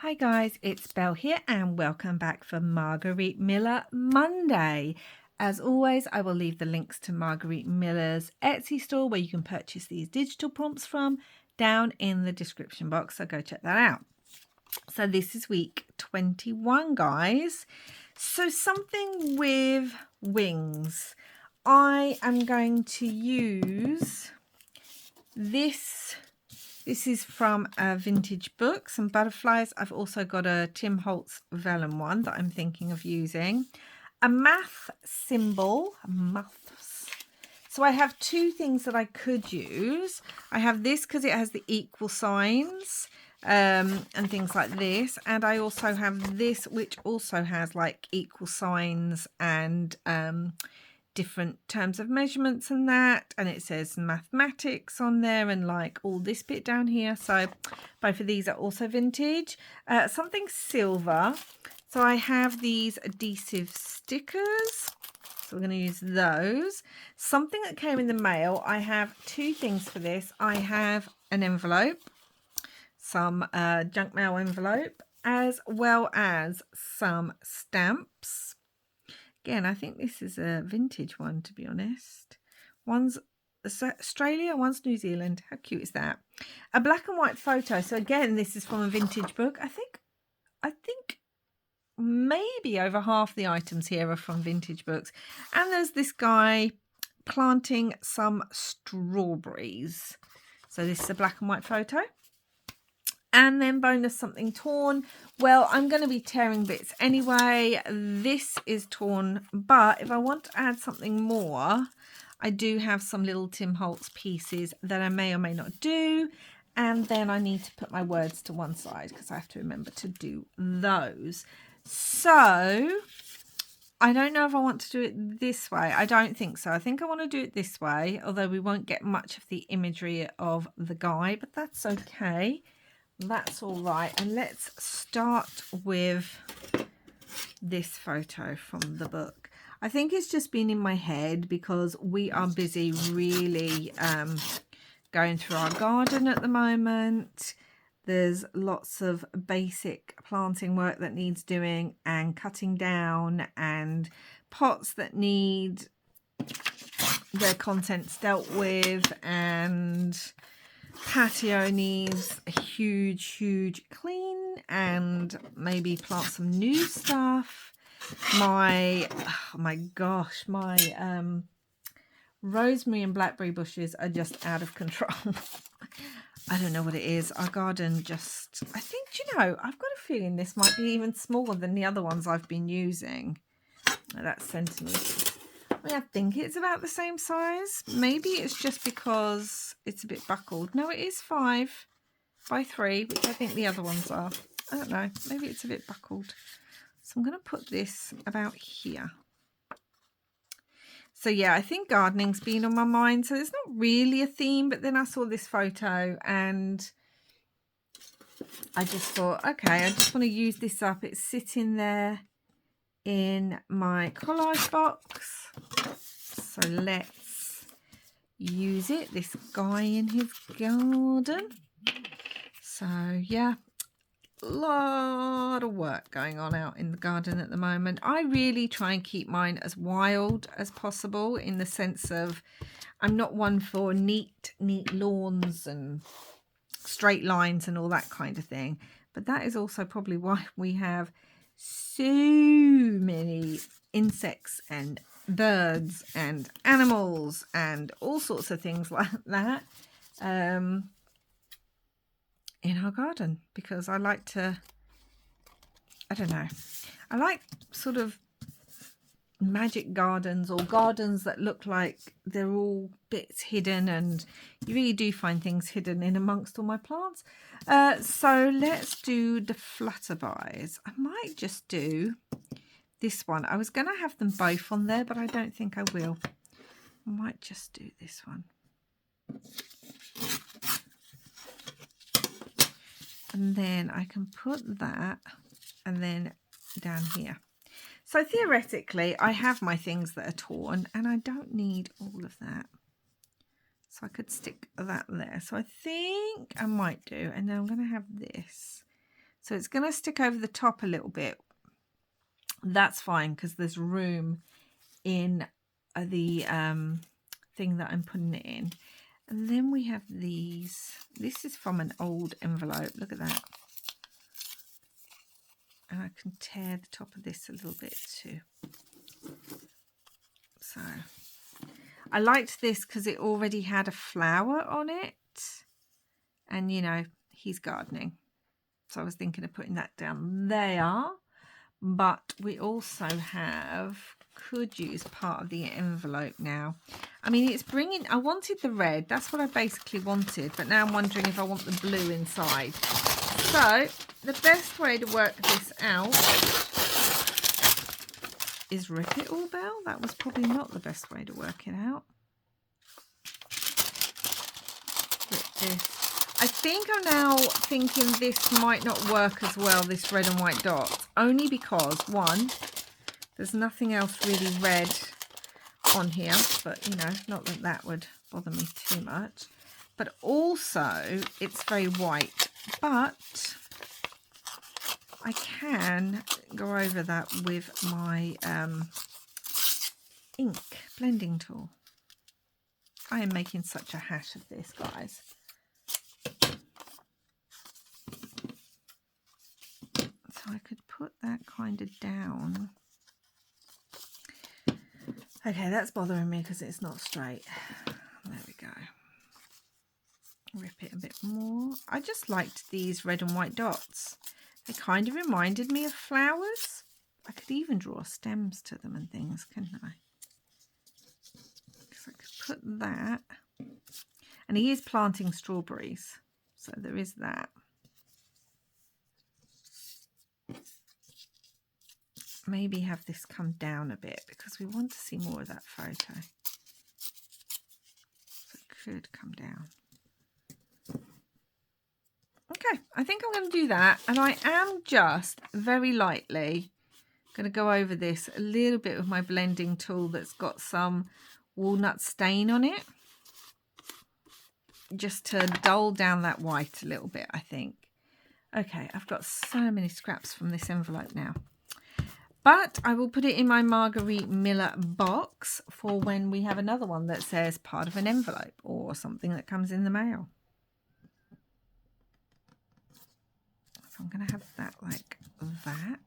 Hi guys, it's Belle here and welcome back for Margarete Miller Monday. As always, I will leave the links to Margarete Miller's Etsy store where you can purchase these digital prompts from down in the description box, so go check that out. So this is week 21, guys. So something with wings. I am going to use this. This is from a vintage book, some butterflies. I've also got a Tim Holtz vellum one that I'm thinking of using. A math symbol, maths. So I have two things that I could use. I have this because it has the equal signs and things like this. And I also have this, which also has like equal signs and different terms of measurements and that, and it says mathematics on there and like all this bit down here. So both of these are also vintage. Something silver. So I have these adhesive stickers, so we're going to use those. Something that came in the mail. I have two things for this. I have an envelope, some junk mail envelope, as well as some stamps. Again, I think this is a vintage one, to be honest. One's Australia, one's New Zealand. How cute is that? A black and white photo. So again, this is from a vintage book. I think maybe over half the items here are from vintage books. And there's this guy planting some strawberries. So this is a black and white photo. And then bonus, something torn. Well, I'm going to be tearing bits anyway. This is torn, but if I want to add something more, I do have some little Tim Holtz pieces that I may or may not do. And then I need to put my words to one side because I have to remember to do those. So I don't know if I want to do it this way. I don't think so. I think I want to do it this way, although we won't get much of the imagery of the guy, but that's okay. That's all right. And let's start with this photo from the book. I think it's just been in my head because we are busy really going through our garden at the moment. There's lots of basic planting work that needs doing and cutting down, and pots that need their contents dealt with, and patio needs a huge clean, and maybe plant some new stuff. My gosh, my rosemary and blackberry bushes are just out of control. I don't know what it is. Our garden just, I think, I've got a feeling this might be even smaller than the other ones I've been using. That's centimeters. I think it's about the same size. Maybe it's just because it's a bit buckled. No, it is 5 by 3, which I think the other ones are. I don't know. Maybe it's a bit buckled. So I'm going to put this about here. So yeah, I think gardening's been on my mind. So it's not really a theme, but then I saw this photo and I just thought, okay, I just want to use this up. It's sitting there in my collage box. So let's use it. This guy in his garden. So yeah, a lot of work going on out in the garden at the moment. I really try and keep mine as wild as possible, in the sense of I'm not one for neat lawns and straight lines and all that kind of thing. But that is also probably why we have so many insects and birds and animals and all sorts of things like that in our garden, because I like to, I don't know, I like sort of magic gardens, or gardens that look like they're all bits hidden, and you really do find things hidden in amongst all my plants. So let's do the flutterbys. I might just do this one. I was going to have them both on there, but I don't think I will. I might just do this one. And then I can put that and then down here. So theoretically, I have my things that are torn and I don't need all of that. So I could stick that there. So I think I might do. And then I'm going to have this. So it's going to stick over the top a little bit. That's fine because there's room in the thing that I'm putting it in. And then we have these. This is from an old envelope. Look at that. And I can tear the top of this a little bit too. So I liked this because it already had a flower on it. And, you know, he's gardening. So I was thinking of putting that down there. But we also could use part of the envelope now. I mean, it's bringing, I wanted the red. That's what I basically wanted. But now I'm wondering if I want the blue inside. So the best way to work this out is rip it all, Belle. That was probably not the best way to work it out. Rip this. I think I'm now thinking this might not work as well, this red and white dot. Only because, one, there's nothing else really red on here. But, you know, not that that would bother me too much. But also, it's very white. But I can go over that with my ink blending tool. I am making such a hash of this, guys. So I could put that kind of down. Okay, that's bothering me because it's not straight. There we go. Rip it a bit more. I just liked these red and white dots. They kind of reminded me of flowers. I could even draw stems to them and things, couldn't I? Because I could put that. And he is planting strawberries. So there is that. Maybe have this come down a bit because we want to see more of that photo. So it could come down. Okay, I think I'm going to do that. And I am just very lightly going to go over this a little bit with my blending tool that's got some walnut stain on it. Just to dull down that white a little bit, I think. Okay, I've got so many scraps from this envelope now. But I will put it in my Margarete Miller box for when we have another one that says part of an envelope or something that comes in the mail. So I'm going to have that like that.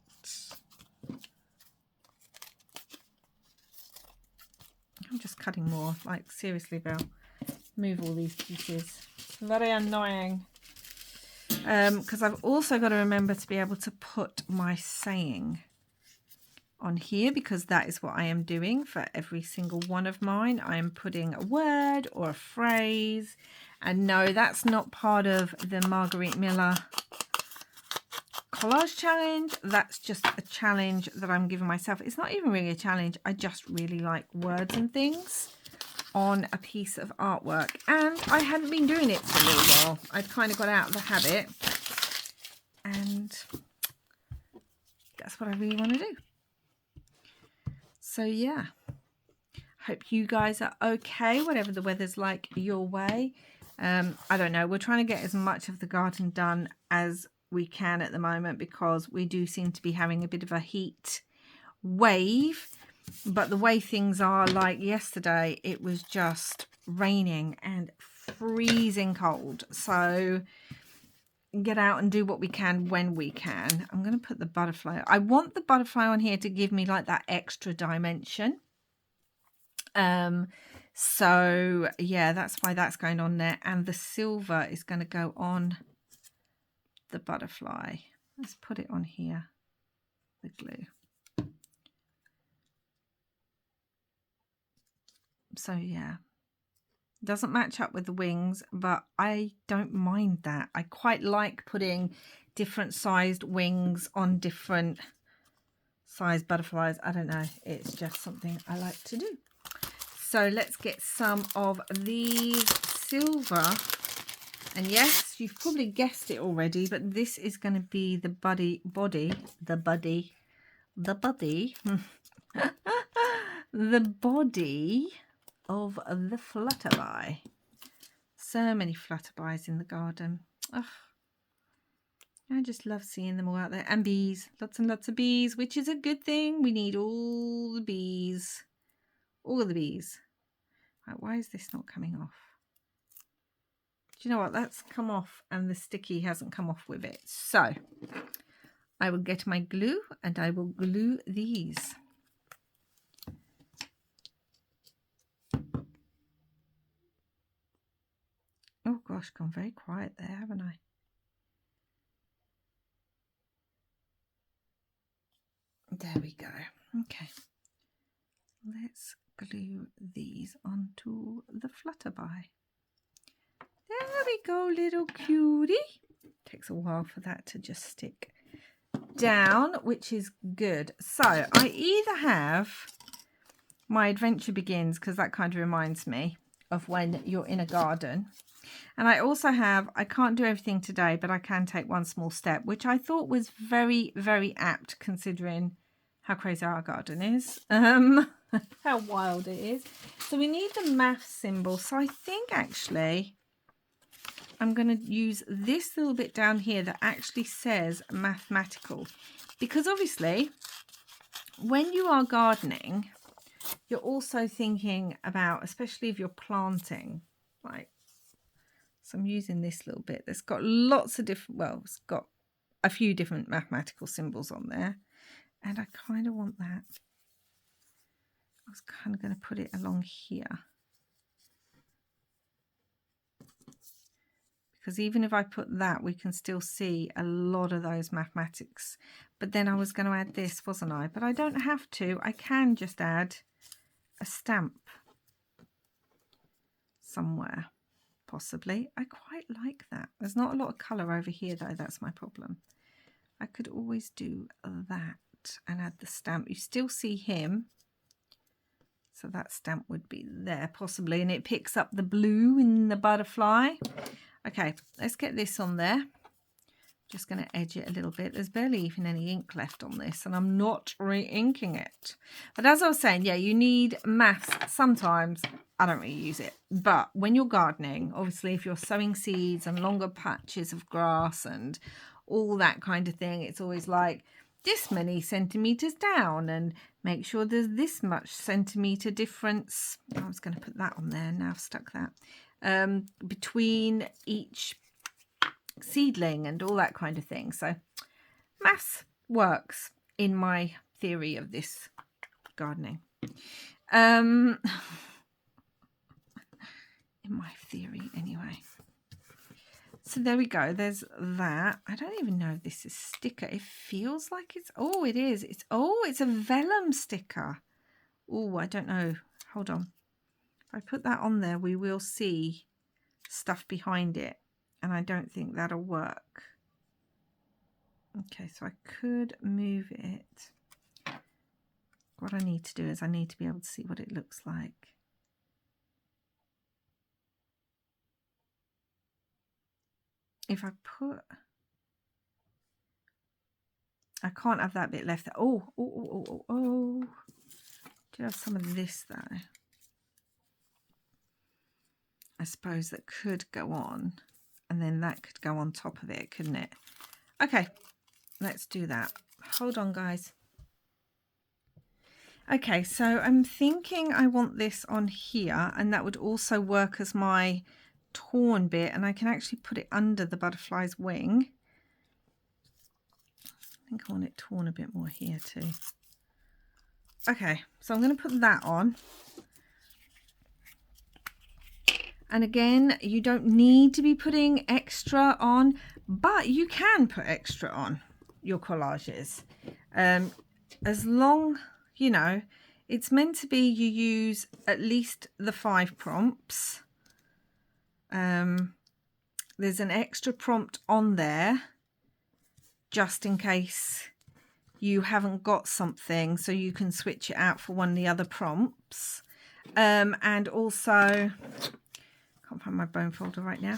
I'm just cutting more. Like, seriously, Belle. Move all these pieces. It's very annoying. Because I've also got to remember to be able to put my saying on here, because that is what I am doing for every single one of mine. I am putting a word or a phrase. And no, that's not part of the Margarete Miller collage challenge. That's just a challenge that I'm giving myself. It's not even really a challenge. I just really like words and things on a piece of artwork. And I hadn't been doing it for a little while. I'd kind of got out of the habit. And that's what I really want to do. So yeah, hope you guys are okay, whatever the weather's like your way. I don't know, we're trying to get as much of the garden done as we can at the moment because we do seem to be having a bit of a heat wave. But the way things are, like yesterday, it was just raining and freezing cold. So get out and do what we can when we can. I'm going to put the butterfly. I want the butterfly on here to give me like that extra dimension. So yeah, that's why that's going on there. And the silver is going to go on the butterfly. Let's put it on here, the glue. So yeah, doesn't match up with the wings, but I don't mind that. I quite like putting different sized wings on different sized butterflies. I don't know, it's just something I like to do. So let's get some of these silver. And yes, you've probably guessed it already, but this is going to be the body the body of the flutterby. So many flutterbys in the garden. Ugh. I just love seeing them all out there. And bees, lots and lots of bees, which is a good thing. We need all the bees. All the bees. Right, why is this not coming off? Do you know what? That's come off and the sticky hasn't come off with it. So I will get my glue and I will glue these. Oh gosh, gone very quiet there, haven't I? There we go. Okay. Let's glue these onto the flutterby. There we go, little cutie. Takes a while for that to just stick down, which is good. So I either have my adventure begins, because that kind of reminds me of when you're in a garden. And I also have, I can't do everything today, but I can take one small step, which I thought was very, very apt considering how crazy our garden is, how wild it is. So we need the math symbol. So I think actually I'm going to use this little bit down here that actually says mathematical, because obviously when you are gardening, you're also thinking about, especially if you're planting, like, so I'm using this little bit that's got lots of different, well, it's got a few different mathematical symbols on there. And I kind of want that. I was kind of going to put it along here. Because even if I put that, we can still see a lot of those mathematics. But then I was going to add this, wasn't I? But I don't have to. I can just add a stamp somewhere, possibly. I quite like that. There's not a lot of colour over here, though. That's my problem. I could always do that and add the stamp. You still see him, so that stamp would be there possibly, and it picks up the blue in the butterfly. Okay, let's get this on there. Just going to edge it a little bit. There's barely even any ink left on this, and I'm not re-inking it. But as I was saying, yeah, you need maths sometimes. I don't really use it, but when you're gardening, obviously if you're sowing seeds and longer patches of grass and all that kind of thing, it's always like this many centimeters down and make sure there's this much centimeter difference. I was going to put that on there, now I've stuck that, between each seedling and all that kind of thing. So maths works in my theory of this gardening. In my theory anyway. So there we go, there's that. I don't even know if this is sticker. It feels like it's, oh, it is. It's a vellum sticker. Oh, I don't know. Hold on. If I put that on there, we will see stuff behind it. And I don't think that'll work. Okay, so I could move it. What I need to do is I need to be able to see what it looks like. If I put, I can't have that bit left. Oh. Do you have some of this though? I suppose that could go on, and then that could go on top of it, couldn't it? Okay, let's do that. Hold on, guys. Okay, so I'm thinking I want this on here, and that would also work as my torn bit, and I can actually put it under the butterfly's wing. I think I want it torn a bit more here too. Okay, so I'm going to put that on. And again, you don't need to be putting extra on, but you can put extra on your collages. As long, you know, it's meant to be you use at least the 5 prompts. There's an extra prompt on there just in case you haven't got something, so you can switch it out for one of the other prompts. And also, can't find my bone folder right now.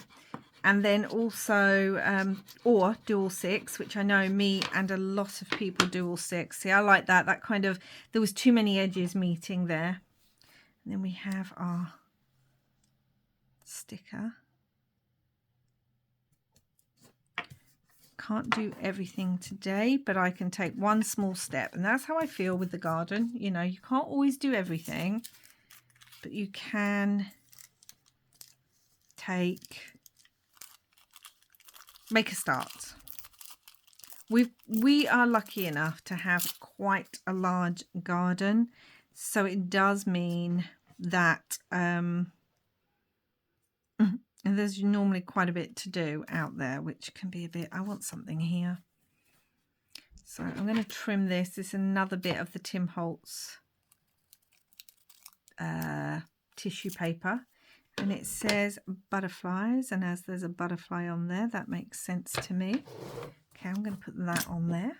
And then also, or do all 6, which I know me and a lot of people do all 6. See, I like that. That kind of, there was too many edges meeting there. And then we have our sticker. can't do everything today, but I can take one small step. And that's how I feel with the garden. You know, you can't always do everything, but you can make a start. We are lucky enough to have quite a large garden, so it does mean that and there's normally quite a bit to do out there, which can be a bit, I want something here. So I'm going to trim this. This is another bit of the Tim Holtz tissue paper. And it says butterflies. And as there's a butterfly on there, that makes sense to me. Okay, I'm going to put that on there.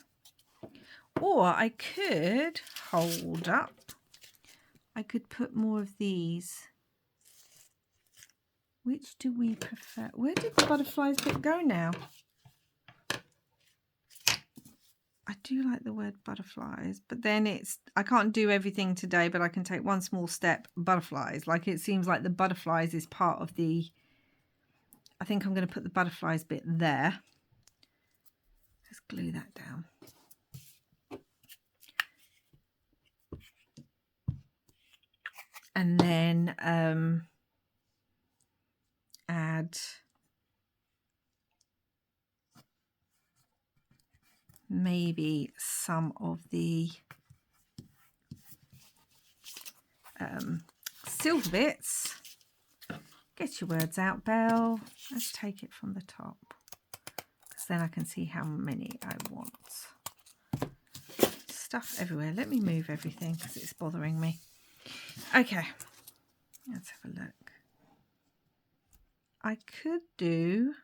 Or I could, hold up, I could put more of these. Which do we prefer? Where did the butterflies bit go now? I do like the word butterflies, but then I can't do everything today, but I can take one small step, butterflies. Like it seems like the butterflies is part of the, I think I'm going to put the butterflies bit there. Let's glue that down. And then add maybe some of the silver bits. Get your words out, Belle. Let's take it from the top, because then I can see how many I want. Stuff everywhere. Let me move everything because it's bothering me. Okay, let's have a look. I could do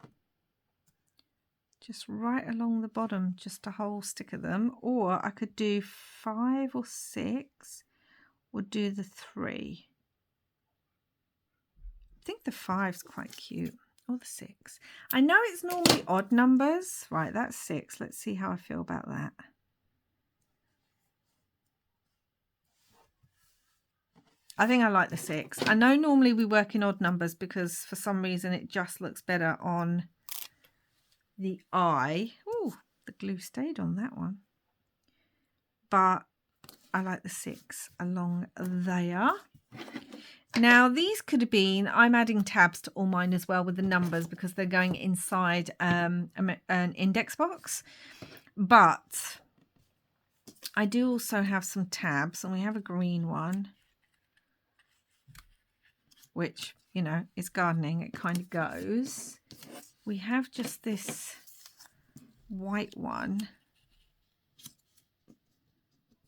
just right along the bottom, just a whole stick of them, or I could do 5 or 6, or do the 3. I think the 5's quite cute, or the 6. I know it's normally odd numbers. Right, that's 6. Let's see how I feel about that. I think I like the 6. I know normally we work in odd numbers because for some reason it just looks better on the eye. Ooh, the glue stayed on that one. But I like the 6 along there. Now these could have been, I'm adding tabs to all mine as well with the numbers because they're going inside an index box. But I do also have some tabs, and we have a green one, which, you know, is gardening. It kind of goes. We have just this white one,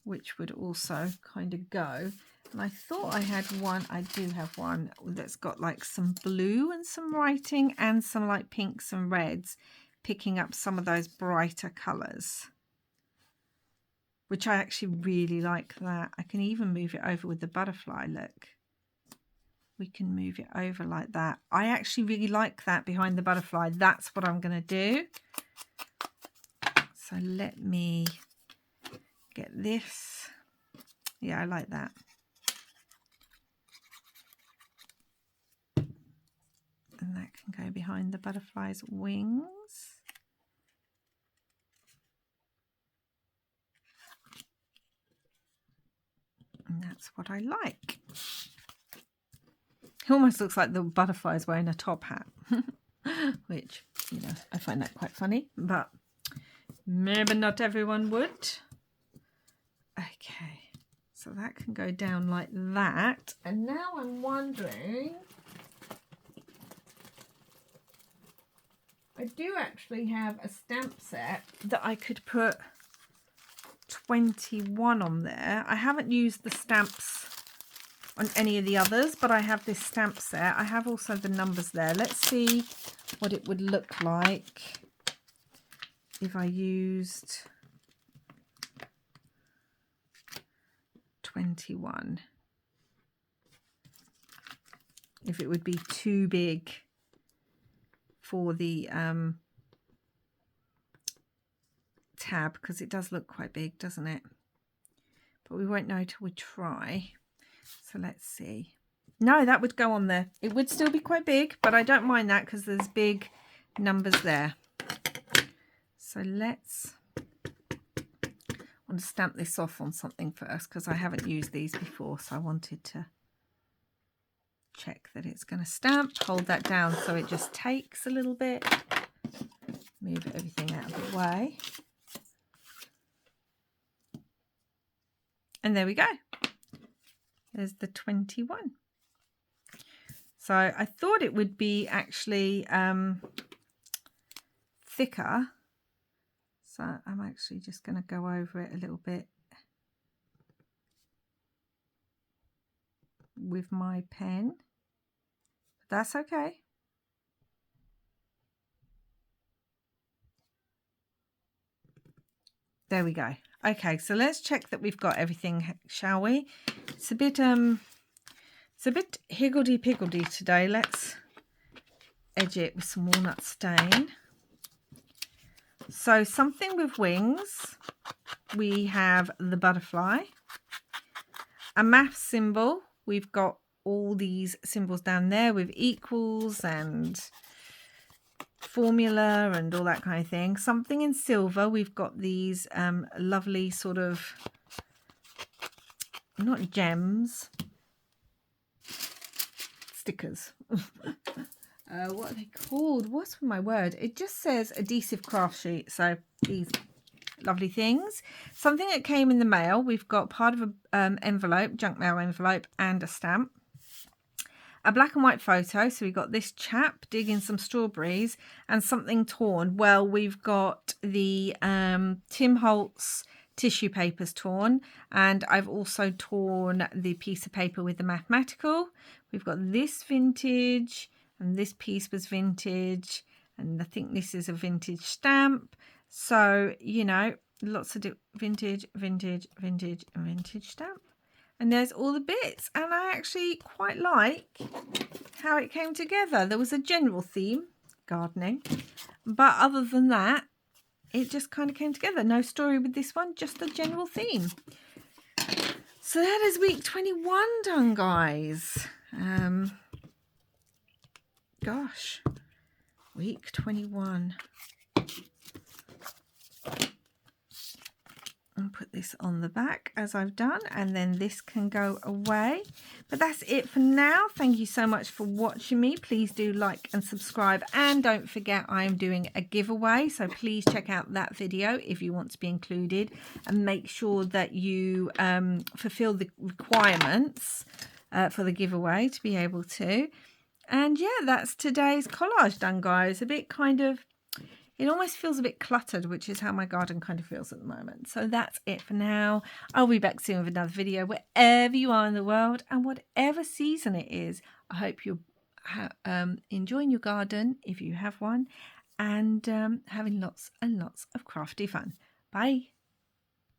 which would also kind of go. And I thought I had one. I do have one that's got like some blue and some writing and some like pinks and reds, picking up some of those brighter colours, which I actually really like that. I can even move it over with the butterfly, look. We can move it over like that. I actually really like that behind the butterfly. That's what I'm going to do. So let me get this. Yeah, I like that. And that can go behind the butterfly's wings. And that's what I like. It almost looks like the butterfly's wearing a top hat, which, you know, I find that quite funny, but maybe not everyone would. Okay, so that can go down like that. And now I'm wondering, I do actually have a stamp set that I could put 21 on there. I haven't used the stamps on any of the others, but I have this stamp set. I have also the numbers there. Let's see what it would look like if I used 21. If it would be too big for the tab, because it does look quite big, doesn't it? But we won't know till we try. So let's see. No, that would go on there. It would still be quite big, but I don't mind that because there's big numbers there. So let's, I want to stamp this off on something first because I haven't used these before, so I wanted to check that it's going to stamp. Hold that down so it just takes a little bit. Move everything out of the way. And there we go. There's the 21. So I thought it would be actually thicker. So I'm actually just going to go over it a little bit with my pen. But that's okay. There we go. Okay, so let's check that we've got everything, shall we? It's a bit higgledy-piggledy today. Let's edge it with some walnut stain. So something with wings. We have the butterfly. A math symbol. We've got all these symbols down there with equals and formula and all that kind of thing. Something in silver. We've got these lovely sort of, not gems, stickers. What are they called? What's my word? It just says adhesive craft sheet. So these lovely things. Something that came in the mail. We've got part of an envelope, junk mail envelope, and a stamp. A black and white photo. So we've got this chap digging some strawberries and something torn. Well, we've got the Tim Holtz tissue papers torn, and I've also torn the piece of paper with the mathematical. We've got this vintage, and this piece was vintage, and I think this is a vintage stamp. So, you know, lots of vintage, vintage, vintage, and vintage stamp. And there's all the bits, and I actually quite like how it came together. There was a general theme, gardening, but other than that, it just kind of came together. No story with this one, just a general theme. So that is week 21 done, guys. Gosh, week 21. And put this on the back as I've done, and then this can go away. But that's it for now. Thank you so much for watching me. Please do like and subscribe, and don't forget I am doing a giveaway, so please check out that video if you want to be included, and make sure that you fulfill the requirements for the giveaway to be able to. And yeah, that's today's collage done, guys. A bit kind of, it almost feels a bit cluttered, which is how my garden kind of feels at the moment. So that's it for now. I'll be back soon with another video wherever you are in the world and whatever season it is. I hope you're enjoying your garden if you have one, and having lots and lots of crafty fun. Bye.